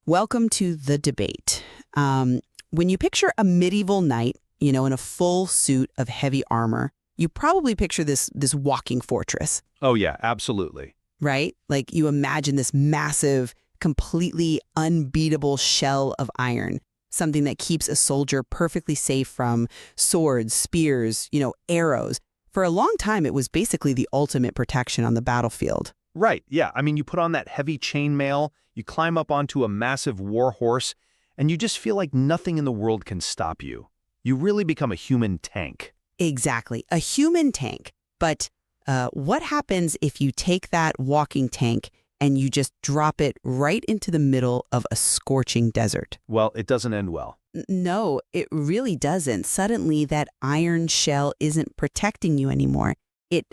Welcome to the debate. When you picture a medieval knight, in a full suit of heavy armor, you probably picture this walking fortress, Oh, yeah, absolutely. right? Like you imagine this massive, completely unbeatable shell of iron, something that keeps a soldier perfectly safe from swords, spears, arrows. For a long time, it was basically the ultimate protection on the battlefield. Right, yeah. I mean, you put on that heavy chainmail, you climb up onto a massive war horse, and you just feel like nothing in the world can stop you. You really become a human tank. Exactly, a human tank. But what happens if you take that walking tank and you just drop it right into the middle of a scorching desert? Well, it doesn't end well. No, it really doesn't. Suddenly, that iron shell isn't protecting you anymore. It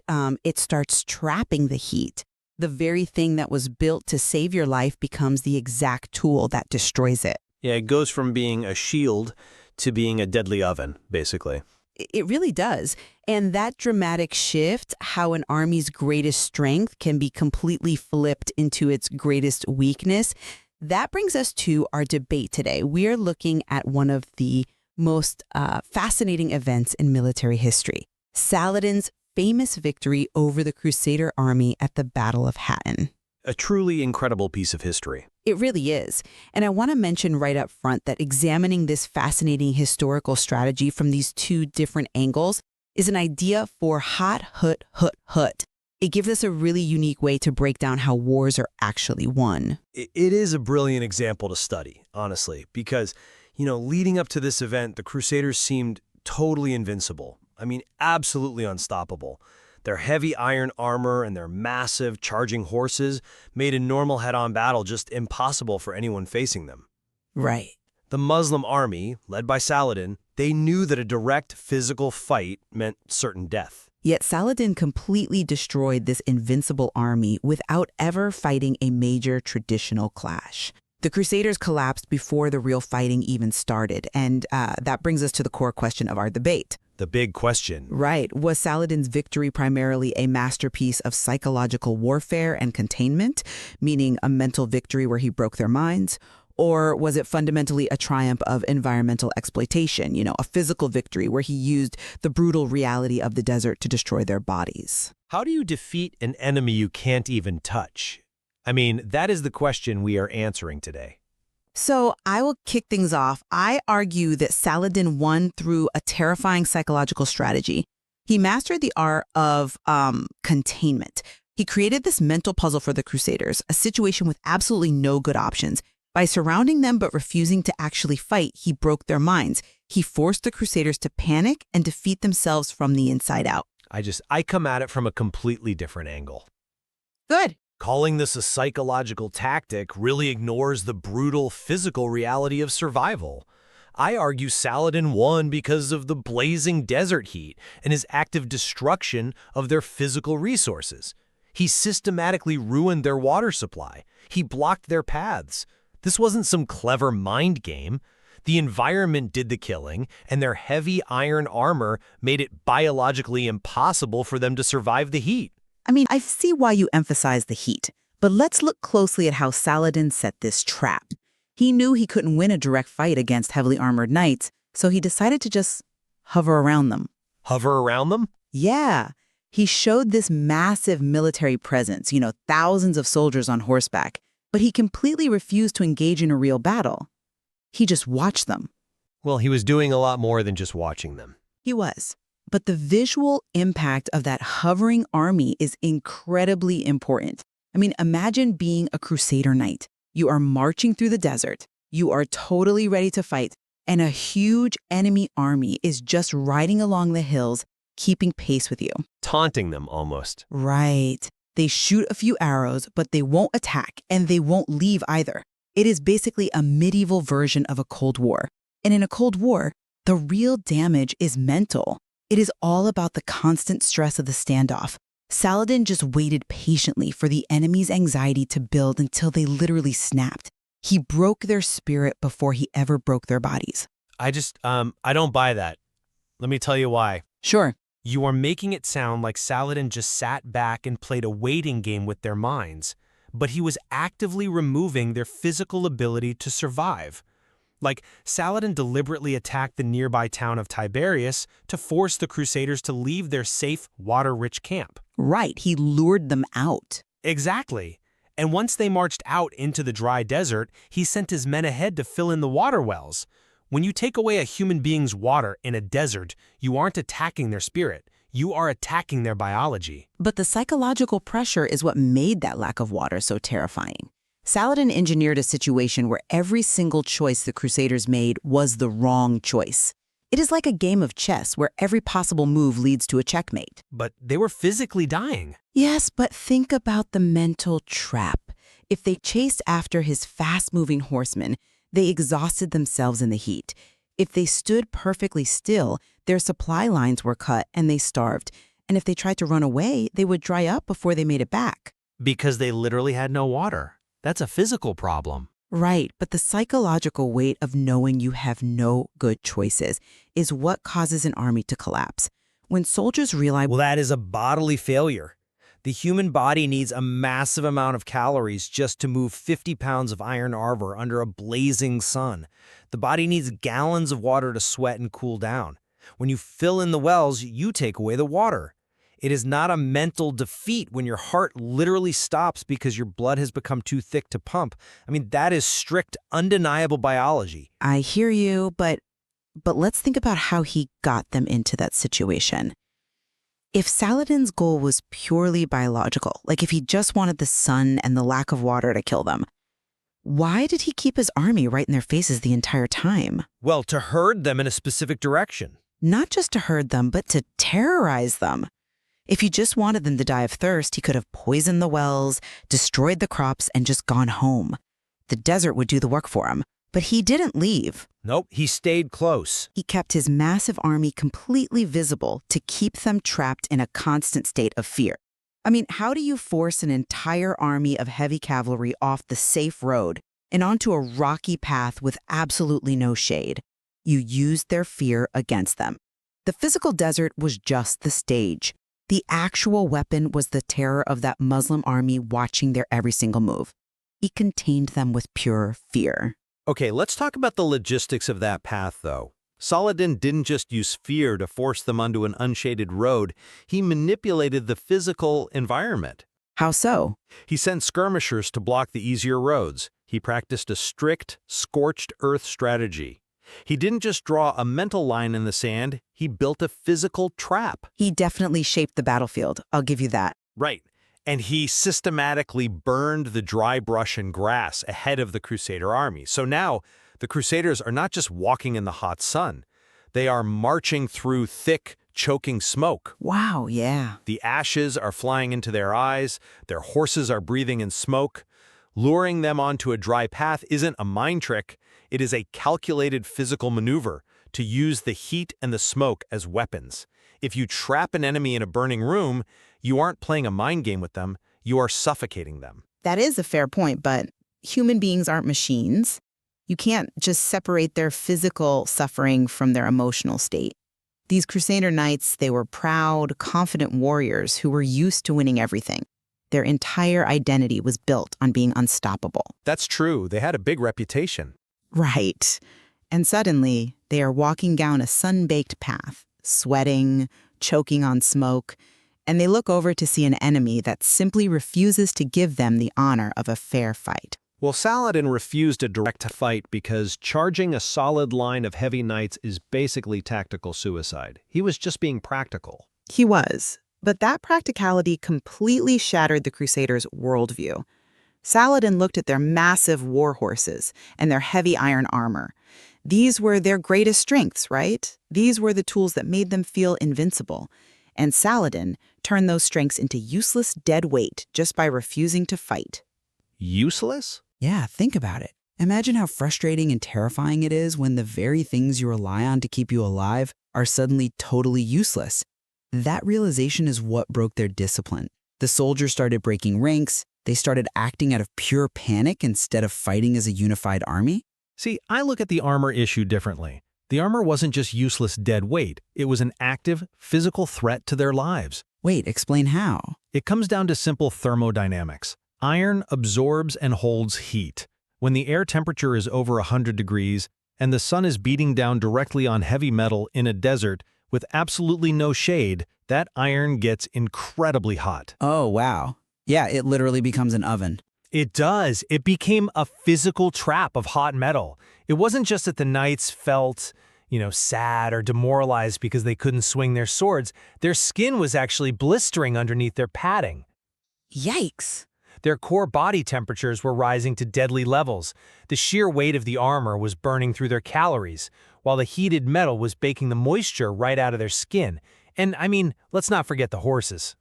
starts trapping the heat. The very thing that was built to save your life becomes the exact tool that destroys it. Yeah, it goes from being a shield to being a deadly oven, basically. It really does. And that dramatic shift, how an army's greatest strength can be completely flipped into its greatest weakness, that brings us to our debate today. We are looking at one of the most fascinating events in military history, Saladin's famous victory over the Crusader army at the Battle of Hattin. A truly incredible piece of history. It really is. And I want to mention right up front that examining this fascinating historical strategy from these two different angles is an idea for hot, hut. It gives us a really unique way to break down how wars are actually won. It is a brilliant example to study, honestly, because, leading up to this event, the Crusaders seemed totally invincible. I mean, absolutely unstoppable. Their heavy iron armor and their massive charging horses made a normal head-on battle just impossible for anyone facing them. Right. The Muslim army, led by Saladin, they knew that a direct physical fight meant certain death. Yet Saladin completely destroyed this invincible army without ever fighting a major traditional clash. The Crusaders collapsed before the real fighting even started, and that brings us to the core question of our debate. The big question. Right. Was Saladin's victory primarily a masterpiece of psychological warfare and containment, meaning a mental victory where he broke their minds? Or was it fundamentally a triumph of environmental exploitation, a physical victory where he used the brutal reality of the desert to destroy their bodies? How do you defeat an enemy you can't even touch? I mean, that is the question we are answering today. So I will kick things off. I argue that Saladin won through a terrifying psychological strategy. He mastered the art of containment. He created this mental puzzle for the Crusaders, a situation with absolutely no good options. By surrounding them but refusing to actually fight, he broke their minds. He forced the Crusaders to panic and defeat themselves from the inside out. I come at it from a completely different angle. Good. Calling this a psychological tactic really ignores the brutal physical reality of survival. I argue Saladin won because of the blazing desert heat and his active destruction of their physical resources. He systematically ruined their water supply. He blocked their paths. This wasn't some clever mind game. The environment did the killing, and their heavy iron armor made it biologically impossible for them to survive the heat. I mean, I see why you emphasize the heat, but let's look closely at how Saladin set this trap. He knew he couldn't win a direct fight against heavily armored knights, so he decided to just hover around them. Hover around them? Yeah. He showed this massive military presence, thousands of soldiers on horseback, but he completely refused to engage in a real battle. He just watched them. Well, he was doing a lot more than just watching them. He was. But the visual impact of that hovering army is incredibly important. I mean, imagine being a Crusader knight. You are marching through the desert. You are totally ready to fight. And a huge enemy army is just riding along the hills, keeping pace with you. Taunting them almost. Right. They shoot a few arrows, but they won't attack, and they won't leave either. It is basically a medieval version of a Cold War. And in a Cold War, the real damage is mental. It is all about the constant stress of the standoff. Saladin just waited patiently for the enemy's anxiety to build until they literally snapped. He broke their spirit before he ever broke their bodies. I don't buy that. Let me tell you why. Sure. You are making it sound like Saladin just sat back and played a waiting game with their minds. but he was actively removing their physical ability to survive. Like, Saladin deliberately attacked the nearby town of Tiberias to force the Crusaders to leave their safe, water-rich camp. Right, he lured them out. Exactly. And once they marched out into the dry desert, he sent his men ahead to fill in the water wells. When you take away a human being's water in a desert, you aren't attacking their spirit. You are attacking their biology. But the psychological pressure is what made that lack of water so terrifying. Saladin engineered a situation where every single choice the Crusaders made was the wrong choice. It is like a game of chess where every possible move leads to a checkmate. But they were physically dying. Yes, but think about the mental trap. If they chased after his fast-moving horsemen, they exhausted themselves in the heat. If they stood perfectly still, their supply lines were cut and they starved. And if they tried to run away, they would dry up before they made it back. Because they literally had no water. That's a physical problem. Right, but the psychological weight of knowing you have no good choices is what causes an army to collapse. When soldiers realize, Well, that is a bodily failure. The human body needs a massive amount of calories just to move 50 pounds of iron armor under a blazing sun. The body needs gallons of water to sweat and cool down. When you fill in the wells, you take away the water. It is not a mental defeat when your heart literally stops because your blood has become too thick to pump. I mean, that is strict, undeniable biology. I hear you, but let's think about how he got them into that situation. If Saladin's goal was purely biological, like if he just wanted the sun and the lack of water to kill them, why did he keep his army right in their faces the entire time? Well, to herd them in a specific direction. Not just to herd them, but to terrorize them. If he just wanted them to die of thirst, he could have poisoned the wells, destroyed the crops, and just gone home. The desert would do the work for him. But he didn't leave. Nope, he stayed close. He kept his massive army completely visible to keep them trapped in a constant state of fear. I mean, how do you force an entire army of heavy cavalry off the safe road and onto a rocky path with absolutely no shade? You used their fear against them. The physical desert was just the stage. The actual weapon was the terror of that Muslim army watching their every single move. He contained them with pure fear. Okay, let's talk about the logistics of that path, though. Saladin didn't just use fear to force them onto an unshaded road. He manipulated the physical environment. How so? He sent skirmishers to block the easier roads. He practiced a strict, scorched earth strategy. He didn't just draw a mental line in the sand, he built a physical trap. He definitely shaped the battlefield. I'll give you that. Right. And he systematically burned the dry brush and grass ahead of the Crusader army. So now, the Crusaders are not just walking in the hot sun. They are marching through thick, choking smoke. Wow, yeah. The ashes are flying into their eyes, their horses are breathing in smoke. Luring them onto a dry path isn't a mind trick, it is a calculated physical maneuver to use the heat and the smoke as weapons. If you trap an enemy in a burning room, you aren't playing a mind game with them, you are suffocating them. That is a fair point, but human beings aren't machines. You can't just separate their physical suffering from their emotional state. These Crusader knights, they were proud, confident warriors who were used to winning everything. Their entire identity was built on being unstoppable. That's true, they had a big reputation. Right. And suddenly, they are walking down a sun-baked path, sweating, choking on smoke, and they look over to see an enemy that simply refuses to give them the honor of a fair fight. Well, Saladin refused a direct fight because charging a solid line of heavy knights is basically tactical suicide. He was just being practical. He was, but that practicality completely shattered the Crusaders' worldview. Saladin looked at their massive war horses and their heavy iron armor. These were their greatest strengths, right? These were the tools that made them feel invincible. And Saladin turned those strengths into useless dead weight just by refusing to fight. Useless? Yeah, think about it. Imagine how frustrating and terrifying it is when the very things you rely on to keep you alive are suddenly totally useless. That realization is what broke their discipline. The soldiers started breaking ranks. They started acting out of pure panic instead of fighting as a unified army. See, I look at the armor issue differently. The armor wasn't just useless dead weight. It was an active, physical threat to their lives. Wait, explain how. It comes down to simple thermodynamics. Iron absorbs and holds heat. When the air temperature is over 100 degrees and the sun is beating down directly on heavy metal in a desert with absolutely no shade, that iron gets incredibly hot. Oh, wow. Yeah, it literally becomes an oven. It does. It became a physical trap of hot metal. It wasn't just that the knights felt, sad or demoralized because they couldn't swing their swords. Their skin was actually blistering underneath their padding. Yikes. Their core body temperatures were rising to deadly levels. The sheer weight of the armor was burning through their calories, while the heated metal was baking the moisture right out of their skin. And let's not forget the horses.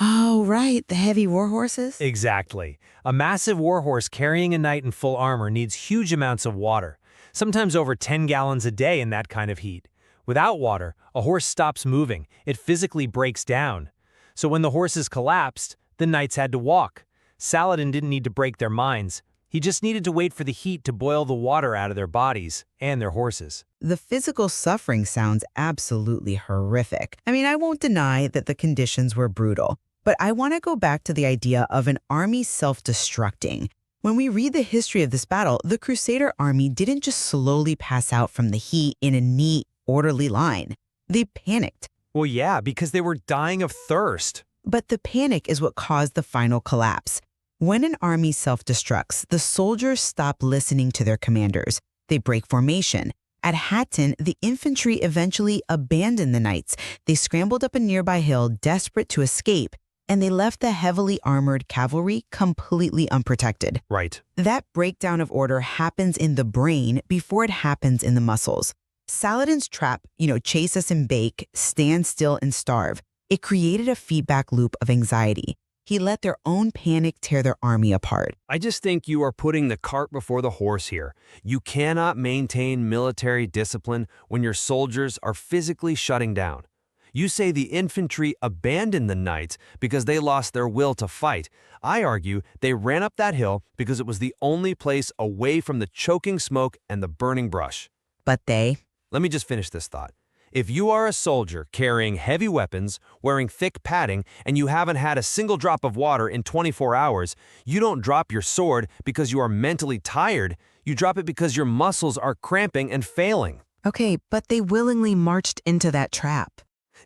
Oh, right, the heavy war horses? Exactly. A massive warhorse carrying a knight in full armor needs huge amounts of water, sometimes over 10 gallons a day in that kind of heat. Without water, a horse stops moving. It physically breaks down. So when the horses collapsed, the knights had to walk. Saladin didn't need to break their minds. He just needed to wait for the heat to boil the water out of their bodies and their horses. The physical suffering sounds absolutely horrific. I won't deny that the conditions were brutal, but I want to go back to the idea of an army self-destructing. When we read the history of this battle, the Crusader army didn't just slowly pass out from the heat in a neat, orderly line. They panicked. Well, yeah, because they were dying of thirst. But the panic is what caused the final collapse. When an army self-destructs, the soldiers stop listening to their commanders. They break formation. At Hattin, the infantry eventually abandoned the knights. They scrambled up a nearby hill, desperate to escape, and they left the heavily armored cavalry completely unprotected. Right. That breakdown of order happens in the brain before it happens in the muscles. Saladin's trap, chase us and bake, stand still and starve. It created a feedback loop of anxiety. He let their own panic tear their army apart. I just think you are putting the cart before the horse here. You cannot maintain military discipline when your soldiers are physically shutting down. You say the infantry abandoned the knights because they lost their will to fight. I argue they ran up that hill because it was the only place away from the choking smoke and the burning brush. But they... Let me just finish this thought. If you are a soldier carrying heavy weapons, wearing thick padding, and you haven't had a single drop of water in 24 hours, you don't drop your sword because you are mentally tired. You drop it because your muscles are cramping and failing. Okay, but they willingly marched into that trap.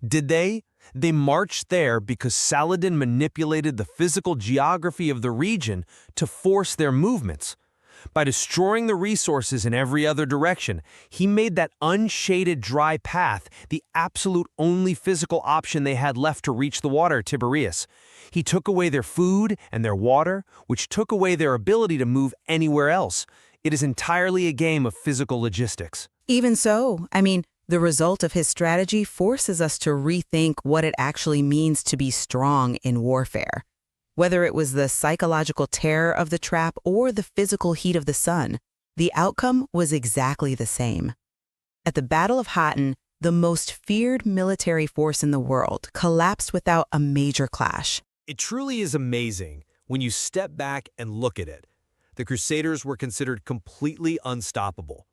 Did they? They marched there because Saladin manipulated the physical geography of the region to force their movements. By destroying the resources in every other direction, he made that unshaded dry path the absolute only physical option they had left to reach the water at Tiberias. He took away their food and their water, which took away their ability to move anywhere else. It is entirely a game of physical logistics. Even so, the result of his strategy forces us to rethink what it actually means to be strong in warfare. Whether it was the psychological terror of the trap or the physical heat of the sun, the outcome was exactly the same. At the Battle of Hattin, the most feared military force in the world collapsed without a major clash. It truly is amazing when you step back and look at it. The Crusaders were considered completely unstoppable.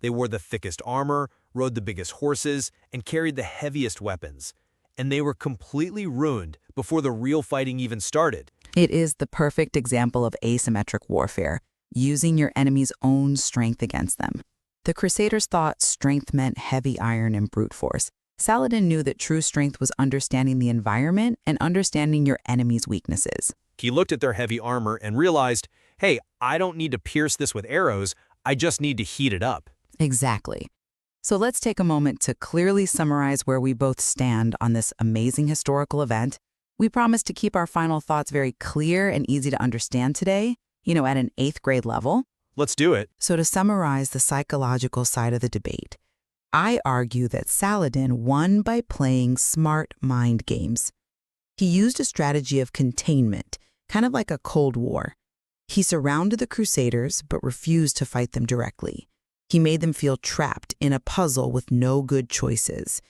They wore the thickest armor, rode the biggest horses, and carried the heaviest weapons. And they were completely ruined before the real fighting even started. It is the perfect example of asymmetric warfare, using your enemy's own strength against them. The Crusaders thought strength meant heavy iron and brute force. Saladin knew that true strength was understanding the environment and understanding your enemy's weaknesses. He looked at their heavy armor and realized, hey, I don't need to pierce this with arrows, I just need to heat it up. Exactly. So let's take a moment to clearly summarize where we both stand on this amazing historical event. We promise to keep our final thoughts very clear and easy to understand today, at an 8th grade level. Let's do it. So to summarize the psychological side of the debate, I argue that Saladin won by playing smart mind games. He used a strategy of containment, kind of like a Cold War. He surrounded the Crusaders but refused to fight them directly. He made them feel trapped in a puzzle with no good choices.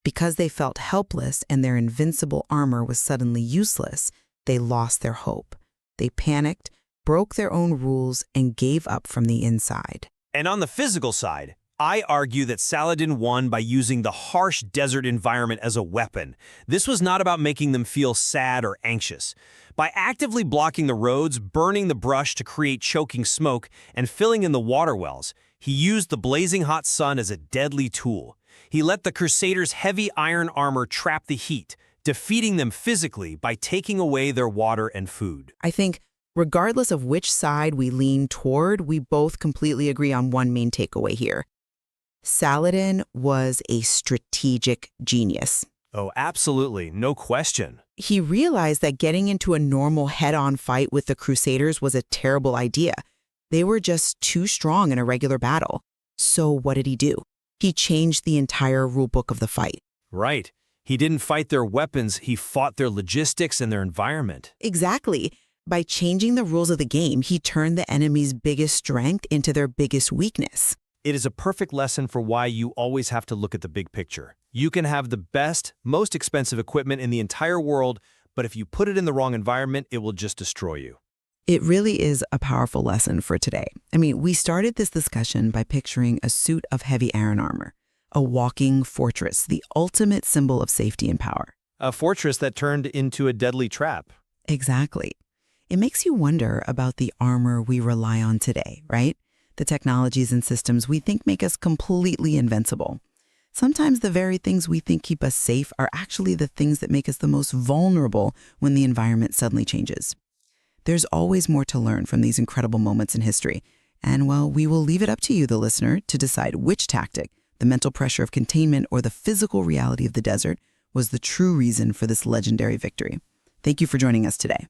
Because they felt helpless and their invincible armor was suddenly useless, they lost their hope. They panicked, broke their own rules, and gave up from the inside. And on the physical side, I argue that Saladin won by using the harsh desert environment as a weapon. This was not about making them feel sad or anxious. By actively blocking the roads, burning the brush to create choking smoke, and filling in the water wells, he used the blazing hot sun as a deadly tool. He let the Crusaders' heavy iron armor trap the heat, defeating them physically by taking away their water and food. I think regardless of which side we lean toward, we both completely agree on one main takeaway here. Saladin was a strategic genius. Oh, absolutely, no question. He realized that getting into a normal head-on fight with the Crusaders was a terrible idea. They were just too strong in a regular battle. So what did he do? He changed the entire rulebook of the fight. Right. He didn't fight their weapons, he fought their logistics and their environment. Exactly. By changing the rules of the game, he turned the enemy's biggest strength into their biggest weakness. It is a perfect lesson for why you always have to look at the big picture. You can have the best, most expensive equipment in the entire world, but if you put it in the wrong environment, it will just destroy you. It really is a powerful lesson for today. I mean, we started this discussion by picturing a suit of heavy iron armor, a walking fortress, the ultimate symbol of safety and power. A fortress that turned into a deadly trap. Exactly. It makes you wonder about the armor we rely on today, right? The technologies and systems we think make us completely invincible. Sometimes the very things we think keep us safe are actually the things that make us the most vulnerable when the environment suddenly changes. There's always more to learn from these incredible moments in history. And well, we will leave it up to you, the listener, to decide which tactic, the mental pressure of containment or the physical reality of the desert, was the true reason for this legendary victory. Thank you for joining us today.